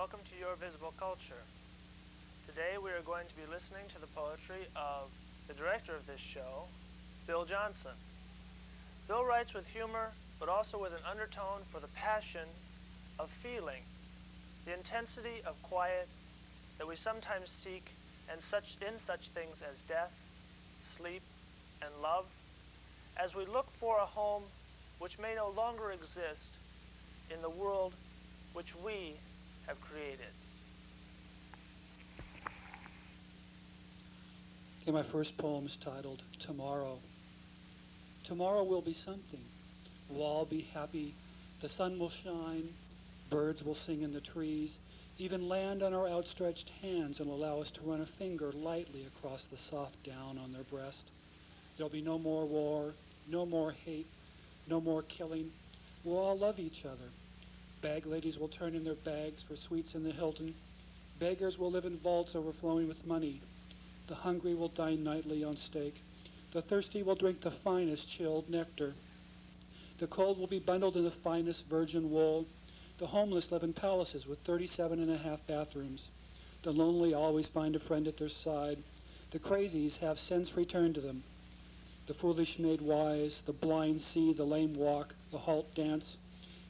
welcome to Your Visible Culture. Today we are going to be listening to the poetry of the director of this show, Bill Johnson. Bill writes with humor, but also with an undertone for the passion of feeling, the intensity of quiet that we sometimes seek in such things as death, sleep, and love, as we look for a home which may no longer exist in the world which we have created. Okay, my first poem is titled Tomorrow. Tomorrow will be something. We'll all be happy. The sun will shine. Birds will sing in the trees. Even land on our outstretched hands and allow us to run a finger lightly across the soft down on their breast. There'll be no more war, no more hate, no more killing. We'll all love each other. Bag ladies will turn in their bags for sweets in the Hilton. Beggars will live in vaults overflowing with money. The hungry will dine nightly on steak. The thirsty will drink the finest chilled nectar. The cold will be bundled in the finest virgin wool. The homeless live in palaces with 37.5 bathrooms. The lonely always find a friend at their side. The crazies have sense returned to them. The foolish made wise, the blind see, the lame walk, the halt dance.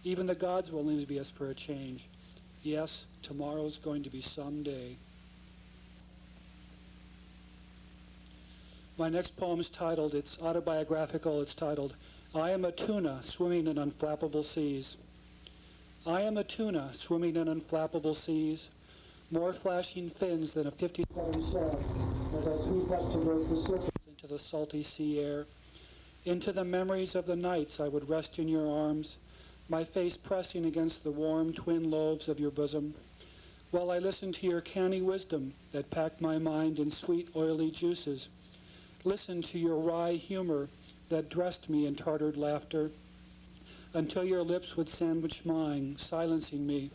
Even the gods will envy us for a change. Yes, tomorrow's going to be some day. My next poem is titled, it's autobiographical, it's titled, I am a tuna swimming in unflappable seas. I am a tuna swimming in unflappable seas, more flashing fins than a 57 shell, as I sweep up to break the surface into the salty sea air. Into the memories of the nights I would rest in your arms, my face pressing against the warm twin lobes of your bosom, while I listened to your canny wisdom that packed my mind in sweet oily juices. Listen to your wry humor that dressed me in tartared laughter, until your lips would sandwich mine, silencing me.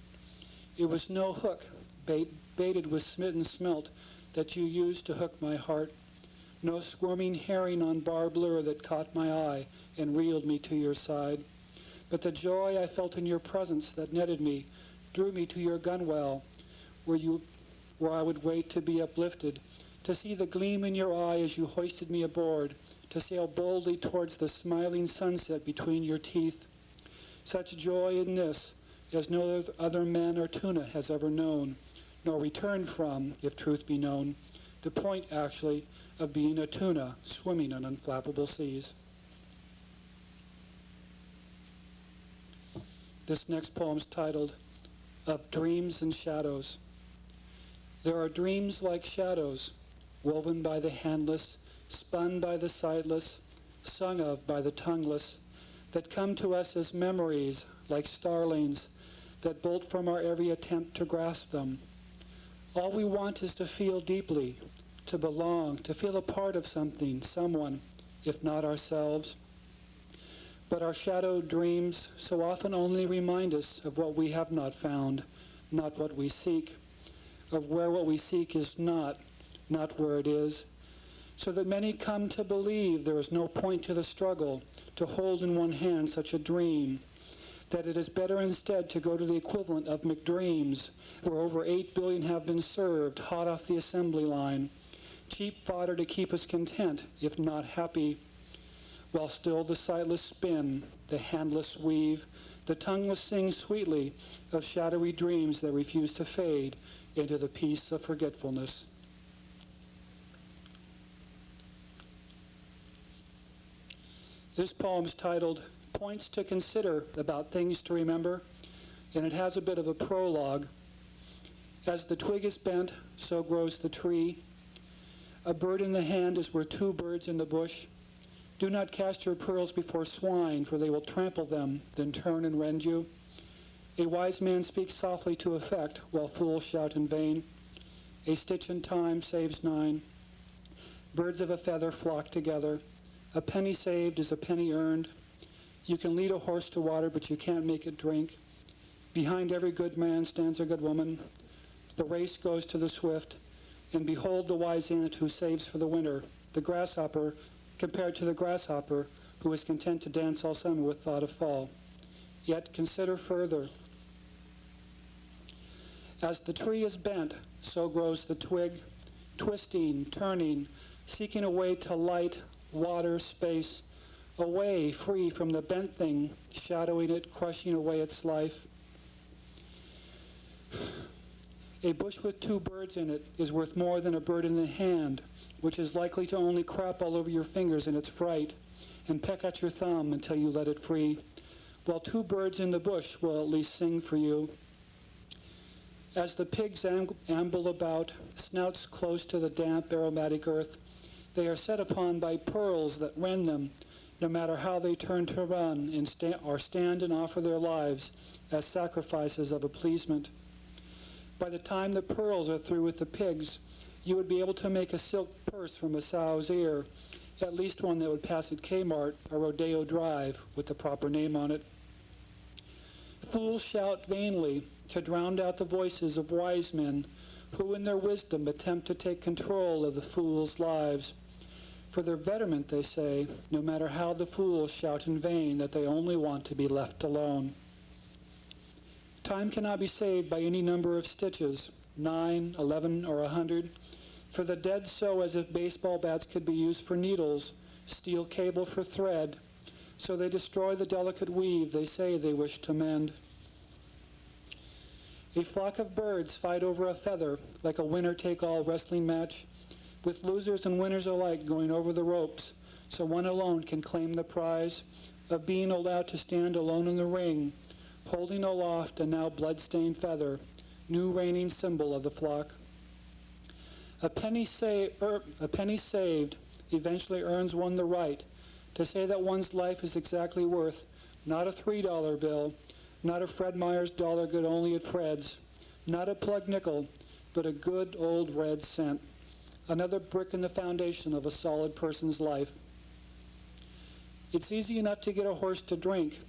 It was no hook, baited with smitten smelt, that you used to hook my heart, no squirming herring on barbed lure that caught my eye and reeled me to your side, but the joy I felt in your presence that netted me, drew me to your gunwale, where I would wait to be uplifted, to see the gleam in your eye as you hoisted me aboard, to sail boldly towards the smiling sunset between your teeth. Such joy in this as no other man or tuna has ever known, nor returned from, if truth be known, the point, actually, of being a tuna swimming on unflappable seas. This next poem is titled, Of Dreams and Shadows. There are dreams like shadows, woven by the handless, spun by the sightless, sung of by the tongueless, that come to us as memories, like starlings, that bolt from our every attempt to grasp them. All we want is to feel deeply, to belong, to feel a part of something, someone, if not ourselves. But our shadowed dreams so often only remind us of what we have not found, not what we seek, of where what we seek is not where it is, so that many come to believe there is no point to the struggle, to hold in one hand such a dream, that it is better instead to go to the equivalent of McDreams, where over 8 billion have been served, hot off the assembly line, cheap fodder to keep us content, if not happy, while still the sightless spin, the handless weave, the tongueless sing sweetly of shadowy dreams that refuse to fade into the peace of forgetfulness. This poem is titled Points to Consider About Things to Remember, and it has a bit of a prologue. As the twig is bent, so grows the tree. A bird in the hand is worth 2 birds in the bush. Do not cast your pearls before swine, for they will trample them, then turn and rend you. A wise man speaks softly to effect, while fools shout in vain. A stitch in time saves 9. Birds of a feather flock together. A penny saved is a penny earned. You can lead a horse to water, but you can't make it drink. Behind every good man stands a good woman. The race goes to the swift. And behold the wise ant who saves for the winter, the grasshopper compared to the grasshopper who is content to dance all summer with thought of fall. Yet consider further. As the tree is bent, so grows the twig, twisting, turning, seeking a way to light, water, space, away, free from the bent thing, shadowing it, crushing away its life. A bush with two birds in it is worth more than a bird in the hand, which is likely to only crap all over your fingers in its fright and peck at your thumb until you let it free, while two birds in the bush will at least sing for you. As the pigs amble about, snouts close to the damp, aromatic earth, they are set upon by pearls that rend them, no matter how they turn to run or stand and offer their lives as sacrifices of appeasement. By the time the pearls are through with the pigs, you would be able to make a silk purse from a sow's ear, at least one that would pass at Kmart or Rodeo Drive with the proper name on it. Fools shout vainly to drown out the voices of wise men who in their wisdom attempt to take control of the fools' lives. For their betterment, they say, no matter how the fools shout in vain that they only want to be left alone. Time cannot be saved by any number of stitches, 9, 11, or 100, for the dead sew as if baseball bats could be used for needles, steel cable for thread, so they destroy the delicate weave they say they wish to mend. A flock of birds fight over a feather like a winner-take-all wrestling match, with losers and winners alike going over the ropes, so one alone can claim the prize of being allowed to stand alone in the ring, holding aloft a now blood-stained feather, new reigning symbol of the flock. A penny saved eventually earns one the right to say that one's life is exactly worth not a $3 bill, not a Fred Meyer's dollar good only at Fred's, not a plug nickel, but a good old red cent, another brick in the foundation of a solid person's life. It's easy enough to get a horse to drink,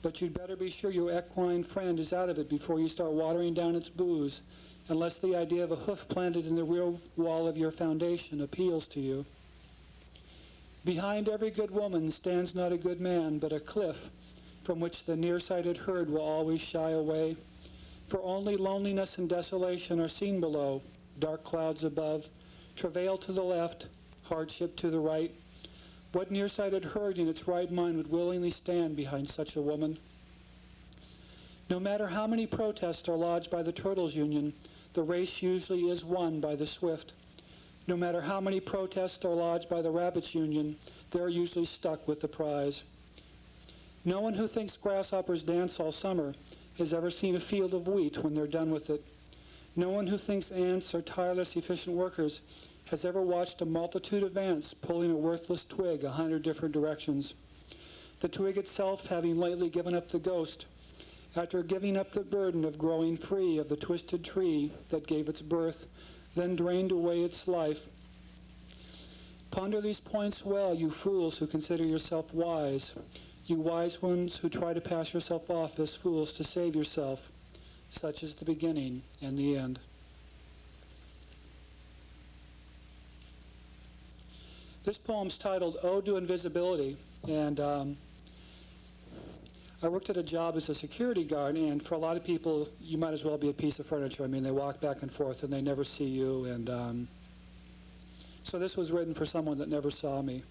but you'd better be sure your equine friend is out of it before you start watering down its booze, unless the idea of a hoof planted in the rear wall of your foundation appeals to you. Behind every good woman stands not a good man, but a cliff from which the nearsighted herd will always shy away, for only loneliness and desolation are seen below, dark clouds above, travail to the left, hardship to the right. What nearsighted herd in its right mind would willingly stand behind such a woman? No matter how many protests are lodged by the Turtles Union, the race usually is won by the swift. No matter how many protests are lodged by the Rabbits Union, they're usually stuck with the prize. No one who thinks grasshoppers dance all summer has ever seen a field of wheat when they're done with it. No one who thinks ants are tireless, efficient workers has ever watched a multitude of ants pulling a worthless twig 100 different directions. The twig itself having lately given up the ghost, after giving up the burden of growing free of the twisted tree that gave its birth, then drained away its life. Ponder these points well, you fools who consider yourself wise, you wise ones who try to pass yourself off as fools to save yourself. Such is the beginning and the end. This poem's titled Ode to Invisibility, and I worked at a job as a security guard, and for a lot of people, you might as well be a piece of furniture. I mean, they walk back and forth, and they never see you, and so this was written for someone that never saw me.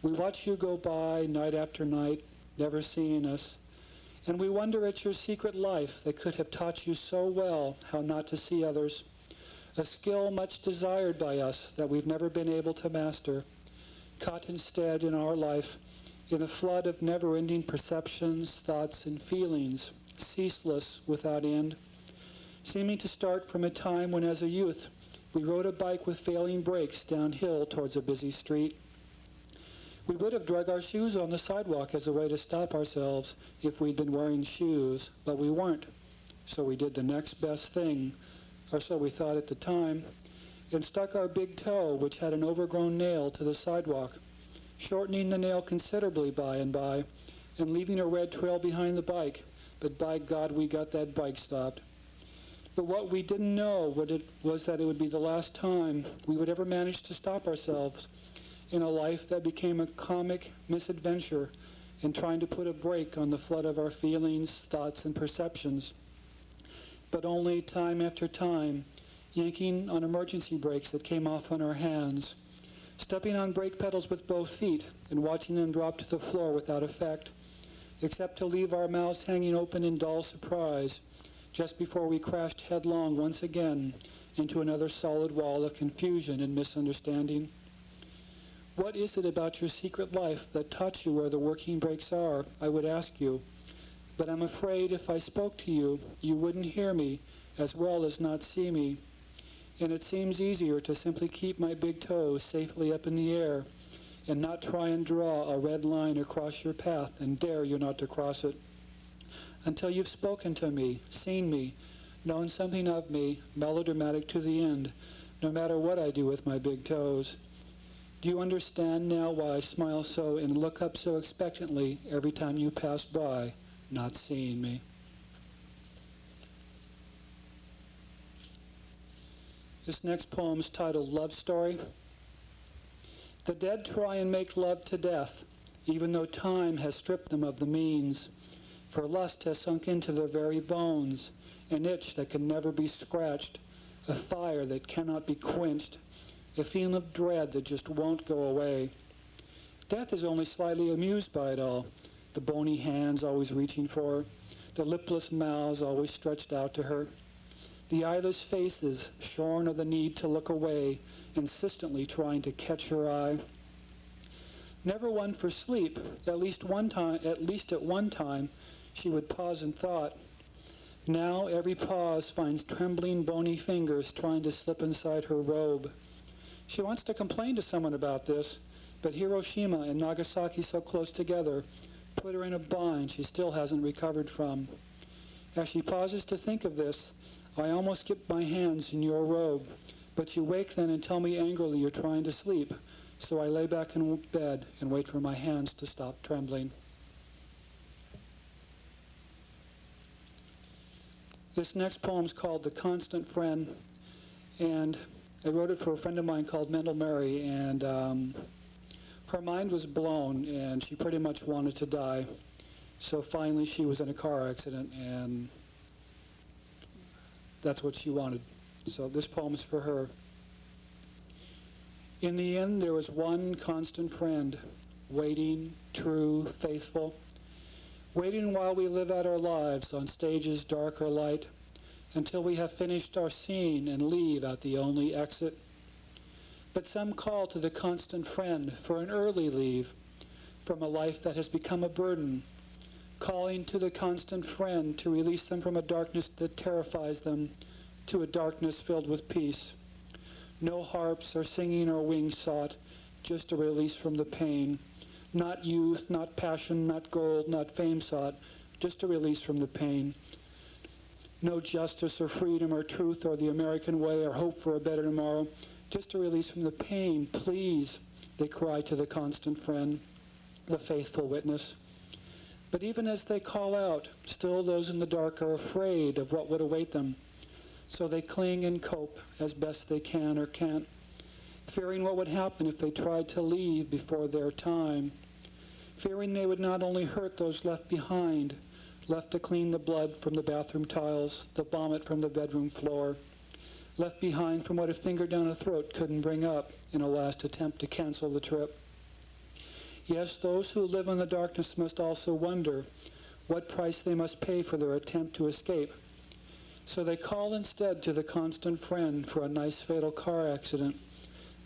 We watch you go by night after night, never seeing us, and we wonder at your secret life that could have taught you so well how not to see others, a skill much desired by us that we've never been able to master, caught instead in our life in a flood of never-ending perceptions, thoughts, and feelings, ceaseless without end, seeming to start from a time when as a youth we rode a bike with failing brakes downhill towards a busy street. We would have drug our shoes on the sidewalk as a way to stop ourselves if we'd been wearing shoes, but we weren't. So we did the next best thing, or so we thought at the time, and stuck our big toe, which had an overgrown nail, to the sidewalk, shortening the nail considerably by and by, and leaving a red trail behind the bike, but by God we got that bike stopped. But what we didn't know was that it would be the last time we would ever manage to stop ourselves in a life that became a comic misadventure in trying to put a brake on the flood of our feelings, thoughts, and perceptions. but only time after time, yanking on emergency brakes that came off on our hands, stepping on brake pedals with both feet and watching them drop to the floor without effect, except to leave our mouths hanging open in dull surprise just before we crashed headlong once again into another solid wall of confusion and misunderstanding. What is it about your secret life that taught you where the working brakes are, I would ask you. But I'm afraid if I spoke to you, you wouldn't hear me as well as not see me. And it seems easier to simply keep my big toes safely up in the air and not try and draw a red line across your path and dare you not to cross it. Until you've spoken to me, seen me, known something of me, melodramatic to the end, no matter what I do with my big toes. Do you understand now why I smile so and look up so expectantly every time you pass by, not seeing me? This next poem is titled Love Story. The dead try and make love to death, even though time has stripped them of the means, for lust has sunk into their very bones, an itch that can never be scratched, a fire that cannot be quenched, a feeling of dread that just won't go away. Death is only slightly amused by it all, the bony hands always reaching for her, the lipless mouths always stretched out to her, the eyeless faces shorn of the need to look away, insistently trying to catch her eye. Never one for sleep, at least at one time, she would pause in thought. Now every pause finds trembling, bony fingers trying to slip inside her robe. She wants to complain to someone about this, but Hiroshima and Nagasaki so close together put her in a bind she still hasn't recovered from. As she pauses to think of this, I almost get my hands in your robe, but you wake then and tell me angrily you're trying to sleep, so I lay back in bed and wait for my hands to stop trembling. This next poem is called The Constant Friend, and I wrote it for a friend of mine called Mendel Mary, and her mind was blown, and she pretty much wanted to die. So finally she was in a car accident, and that's what she wanted. So this poem is for her. In the end, there was one constant friend, waiting, true, faithful, waiting while we live out our lives on stages dark or light, until we have finished our scene and leave out the only exit. But some call to the constant friend for an early leave from a life that has become a burden, calling to the constant friend to release them from a darkness that terrifies them to a darkness filled with peace. No harps or singing or wings sought, just a release from the pain. Not youth, not passion, not gold, not fame sought, just a release from the pain. No justice or freedom or truth or the American way or hope for a better tomorrow, just a release from the pain, please, they cry to the constant friend, the faithful witness. But even as they call out, still those in the dark are afraid of what would await them. So they cling and cope as best they can or can't, fearing what would happen if they tried to leave before their time, fearing they would not only hurt those left behind, left to clean the blood from the bathroom tiles, the vomit from the bedroom floor, left behind from what a finger down a throat couldn't bring up in a last attempt to cancel the trip. Yes, those who live in the darkness must also wonder what price they must pay for their attempt to escape. So they call instead to the constant friend for a nice fatal car accident,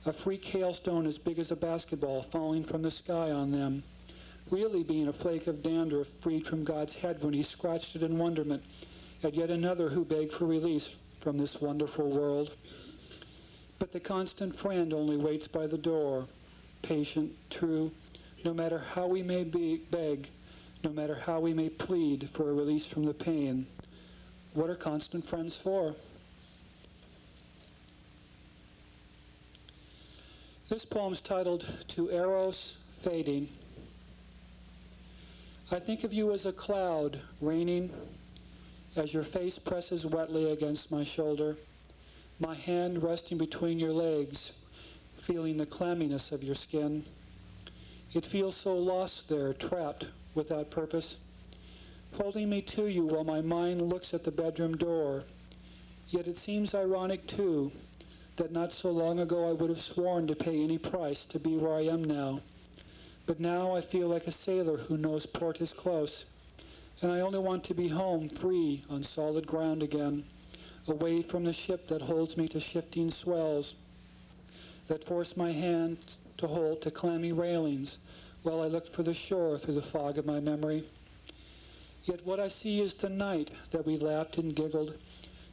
a freak hailstone as big as a basketball falling from the sky on them, really being a flake of dandruff freed from God's head when he scratched it in wonderment at yet another who begged for release from this wonderful world. But the constant friend only waits by the door, patient, true, no matter how we may beg, no matter how we may plead for a release from the pain. What are constant friends for? This poem's titled Toeros Fading. I think of you as a cloud raining as your face presses wetly against my shoulder, my hand resting between your legs, feeling the clamminess of your skin. It feels so lost there, trapped, without purpose. holding me to you while my mind looks at the bedroom door. Yet it seems ironic, too, that not so long ago I would have sworn to pay any price to be where I am now. But now I feel like a sailor who knows port is close, and I only want to be home, free, on solid ground again, away from the ship that holds me to shifting swells, that force my hand to hold to clammy railings while I look for the shore through the fog of my memory. Yet what I see is the night that we laughed and giggled,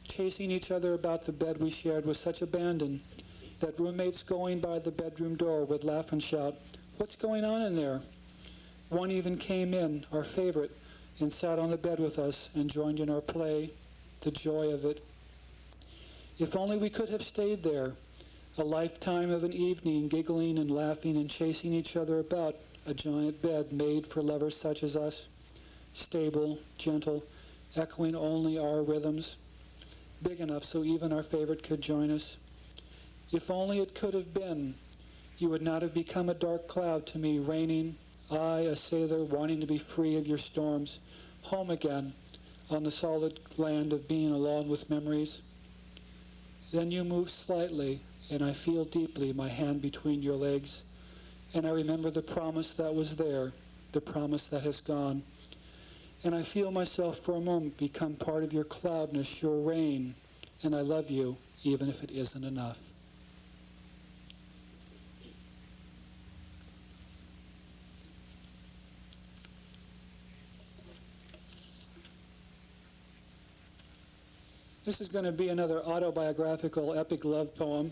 chasing each other about the bed we shared with such abandon that roommates going by the bedroom door would laugh and shout, "What's going on in there?" One even came in, our favorite, and sat on the bed with us and joined in our play, the joy of it. If only we could have stayed there, a lifetime of an evening giggling and laughing and chasing each other about a giant bed made for lovers such as us, stable, gentle, echoing only our rhythms, big enough so even our favorite could join us. If only it could have been, you would not have become a dark cloud to me, raining, I, a sailor wanting to be free of your storms, home again on the solid land of being alone with memories. Then you move slightly, and I feel deeply my hand between your legs, and I remember the promise that was there, the promise that has gone. And I feel myself for a moment become part of your cloudness, your rain, and I love you, even if it isn't enough. This is going to be another autobiographical epic love poem,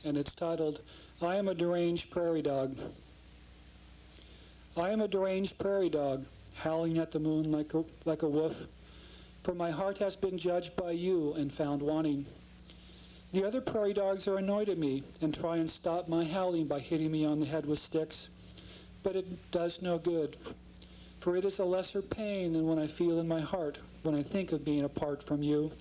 and it's titled, I Am a Deranged Prairie Dog. I am a deranged prairie dog, howling at the moon like a wolf, for my heart has been judged by you and found wanting. The other prairie dogs are annoyed at me and try and stop my howling by hitting me on the head with sticks, but it does no good, for it is a lesser pain than when I feel in my heart when I think of being apart from you.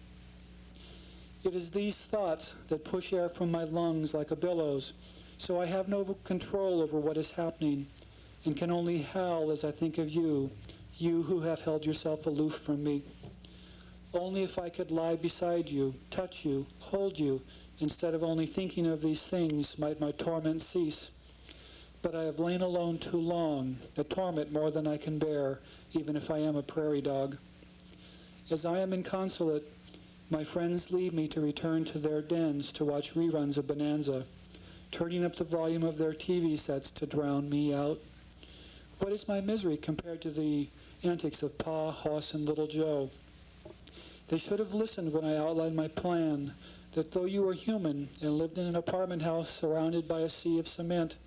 It is these thoughts that push air from my lungs like a billows, so I have no control over what is happening and can only howl as I think of you, you who have held yourself aloof from me. Only if I could lie beside you, touch you, hold you, instead of only thinking of these things might my torment cease. But I have lain alone too long, a torment more than I can bear, even if I am a prairie dog. As I am inconsolate, my friends leave me to return to their dens to watch reruns of Bonanza, turning up the volume of their TV sets to drown me out. What is my misery compared to the antics of Pa, Hoss, and Little Joe? They should have listened when I outlined my plan, that though you were human and lived in an apartment house surrounded by a sea of cement,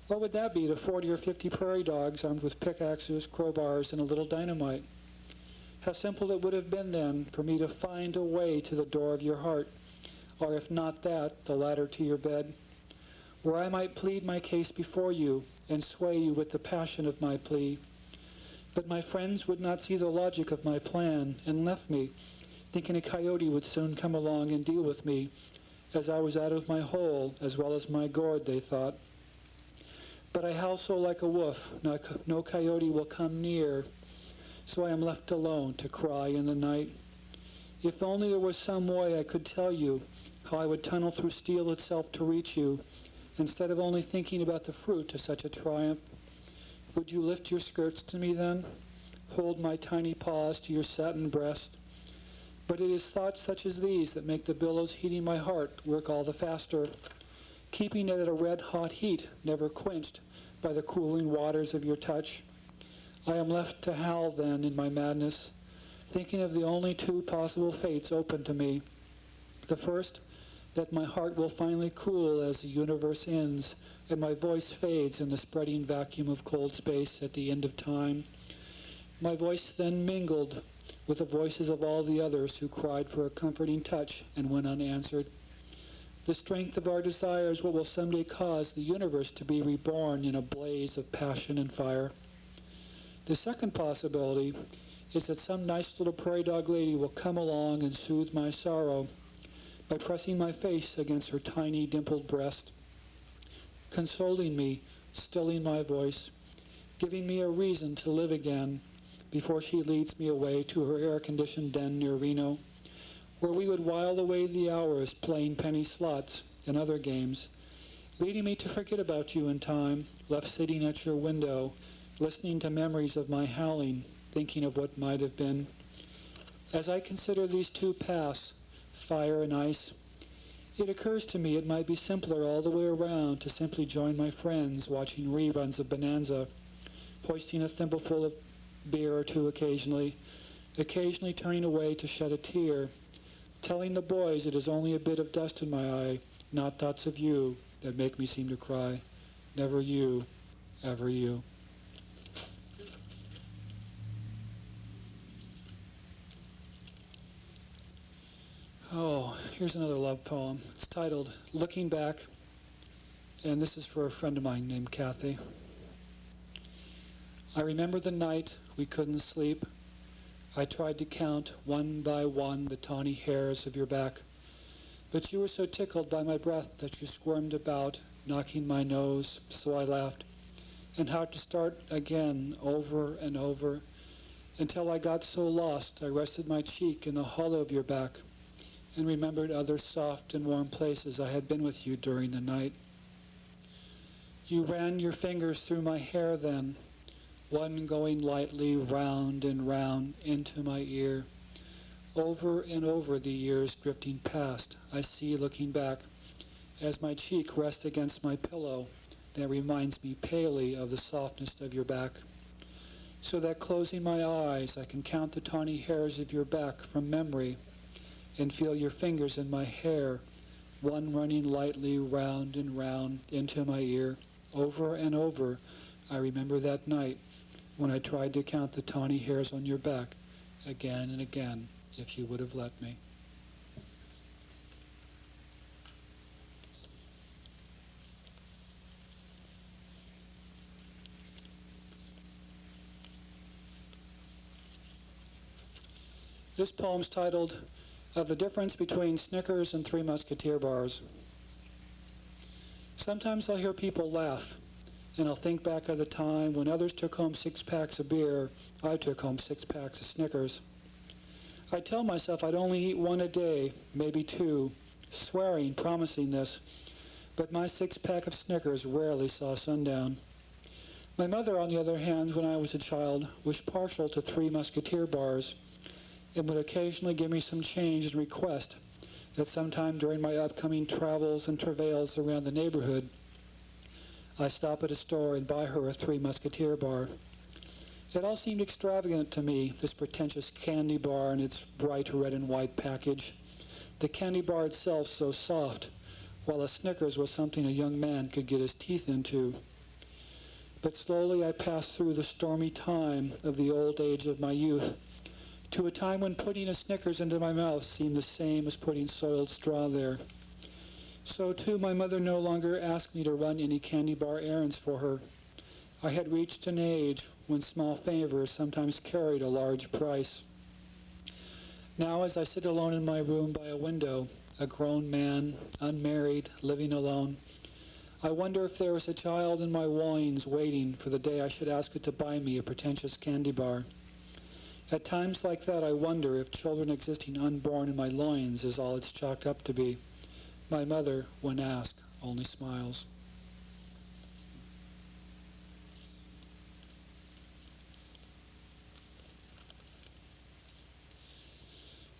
what would that be to 40 or 50 prairie dogs armed with pickaxes, crowbars, and a little dynamite? How simple it would have been then for me to find a way to the door of your heart, or if not that, the ladder to your bed, where I might plead my case before you and sway you with the passion of my plea. But my friends would not see the logic of my plan and left me, thinking a coyote would soon come along and deal with me, as I was out of my hole as well as my gourd, they thought. But I howl so like a wolf, no coyote will come near, so I am left alone to cry in the night. If only there was some way I could tell you how I would tunnel through steel itself to reach you, instead of only thinking about the fruit to such a triumph. Would you lift your skirts to me then? Hold my tiny paws to your satin breast? But it is thoughts such as these that make the billows heating my heart work all the faster, keeping it at a red-hot heat, never quenched by the cooling waters of your touch. I am left to howl then in my madness, thinking of the only two possible fates open to me. The first, that my heart will finally cool as the universe ends and my voice fades in the spreading vacuum of cold space at the end of time. My voice then mingled with the voices of all the others who cried for a comforting touch and went unanswered. The strength of our desire is what will someday cause the universe to be reborn in a blaze of passion and fire. The second possibility is that some nice little prairie dog lady will come along and soothe my sorrow by pressing my face against her tiny dimpled breast, consoling me, stilling my voice, giving me a reason to live again, before she leads me away to her air-conditioned den near Reno, where we would while away the hours playing penny slots and other games, leading me to forget about you in time, left sitting at your window, listening to memories of my howling, thinking of what might have been. As I consider these two paths, fire and ice, it occurs to me it might be simpler all the way around to simply join my friends watching reruns of Bonanza, hoisting a thimbleful of beer or two occasionally turning away to shed a tear, telling the boys it is only a bit of dust in my eye, not thoughts of you, that make me seem to cry. Never you, ever you. Oh, here's another love poem. It's titled Looking Back, and this is for a friend of mine named Kathy. I remember the night we couldn't sleep. I tried to count one by one the tawny hairs of your back, but you were so tickled by my breath that you squirmed about, knocking my nose, so I laughed, and how to start again over and over, until I got so lost I rested my cheek in the hollow of your back and remembered other soft and warm places I had been with you during the night. You ran your fingers through my hair then, one going lightly round and round into my ear. Over and over the years drifting past, I see looking back, as my cheek rests against my pillow that reminds me palely of the softness of your back, so that closing my eyes I can count the tawny hairs of your back from memory and feel your fingers in my hair, one running lightly round and round into my ear. Over and over I remember that night when I tried to count the tawny hairs on your back again and again, if you would have let me. This poem's titled Of the Difference Between Snickers and Three Musketeer Bars. Sometimes I'll hear people laugh, and I'll think back of the time when others took home 6 packs of beer, I took home 6 packs of Snickers. I tell myself I'd only eat 1 a day, maybe 2, swearing, promising this, but my 6-pack of Snickers rarely saw sundown. My mother, on the other hand, when I was a child, was partial to 3 Musketeer bars, and would occasionally give me some change and request that sometime during my upcoming travels and travails around the neighborhood, I stop at a store and buy her a 3 Musketeer bar. It all seemed extravagant to me, this pretentious candy bar and its bright red and white package. The candy bar itself so soft, while a Snickers was something a young man could get his teeth into. But slowly I passed through the stormy time of the old age of my youth, to a time when putting a Snickers into my mouth seemed the same as putting soiled straw there. So too my mother no longer asked me to run any candy bar errands for her. I had reached an age when small favors sometimes carried a large price. Now as I sit alone in my room by a window, a grown man, unmarried, living alone, I wonder if there is a child in my loins waiting for the day I should ask it to buy me a pretentious candy bar. At times like that I wonder if children existing unborn in my loins is all it's chalked up to be. My mother, when asked, only smiles.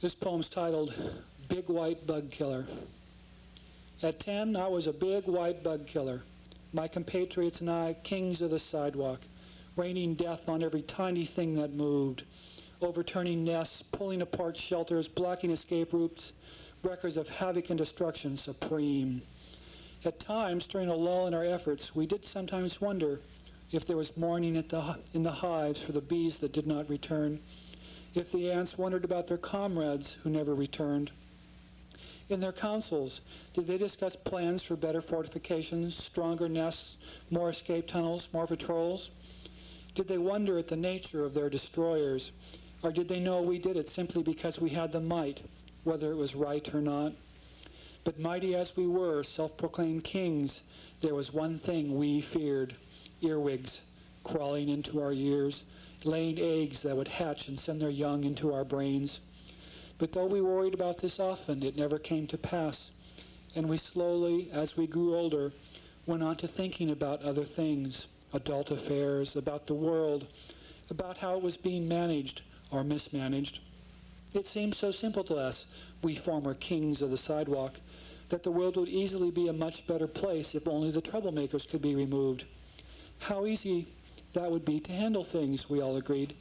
This poem's titled Big White Bug Killer. At 10, I was a big white bug killer. My compatriots and I, kings of the sidewalk, raining death on every tiny thing that moved, overturning nests, pulling apart shelters, blocking escape routes, records of havoc and destruction supreme. At times, during a lull in our efforts, we did sometimes wonder if there was mourning in the hives for the bees that did not return, if the ants wondered about their comrades who never returned. In their councils, did they discuss plans for better fortifications, stronger nests, more escape tunnels, more patrols? Did they wonder at the nature of their destroyers, or did they know we did it simply because we had the might, whether it was right or not? But mighty as we were, self-proclaimed kings, there was one thing we feared: earwigs, crawling into our ears, laying eggs that would hatch and send their young into our brains. But though we worried about this often, it never came to pass, and we slowly, as we grew older, went on to thinking about other things, adult affairs, about the world, about how it was being managed or mismanaged. It seemed so simple to us, we former kings of the sidewalk, that the world would easily be a much better place if only the troublemakers could be removed. How easy that would be to handle things, we all agreed,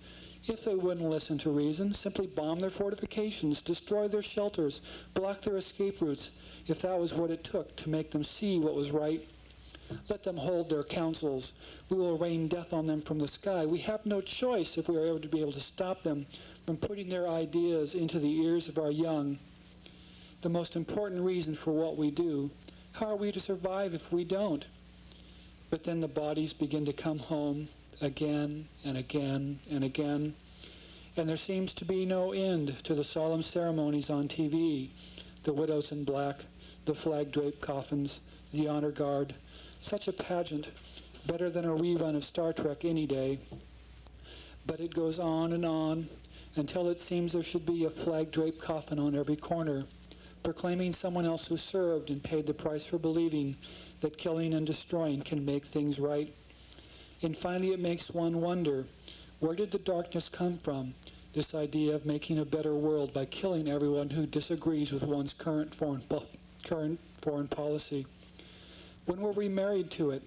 if they wouldn't listen to reason, simply bomb their fortifications, destroy their shelters, block their escape routes, if that was what it took to make them see what was right. Let them hold their councils. We will rain death on them from the sky. We have no choice if we are ever to be able to stop them from putting their ideas into the ears of our young. The most important reason for what we do. How are we to survive if we don't? But then the bodies begin to come home again and again and again, and there seems to be no end to the solemn ceremonies on TV, the widows in black, the flag-draped coffins, the honor guard. Such a pageant, better than a rerun of Star Trek any day. But it goes on until it seems there should be a flag-draped coffin on every corner, proclaiming someone else who served and paid the price for believing that killing and destroying can make things right. And finally it makes one wonder, where did the darkness come from, this idea of making a better world by killing everyone who disagrees with one's current foreign policy? When were we married to it?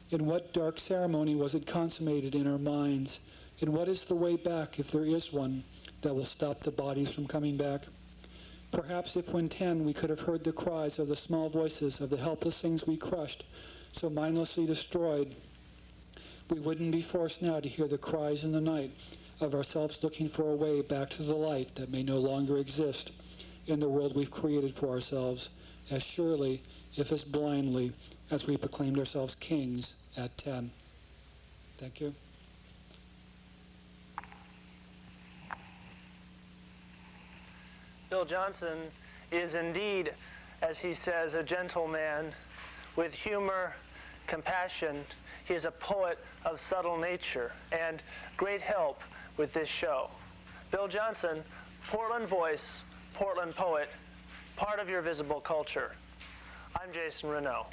In what dark ceremony was it consummated in our minds? And what is the way back, if there is one, that will stop the bodies from coming back? Perhaps if when 10 we could have heard the cries of the small voices of the helpless things we crushed, so mindlessly destroyed, we wouldn't be forced now to hear the cries in the night of ourselves looking for a way back to the light that may no longer exist in the world we've created for ourselves, as surely, if as blindly, as we proclaimed ourselves kings at 10. Thank you. Bill Johnson is indeed, as he says, a gentleman with humor, compassion. He is a poet of subtle nature and great help with this show. Bill Johnson, Portland voice, Portland poet, part of your visible culture. I'm Jason Renaud.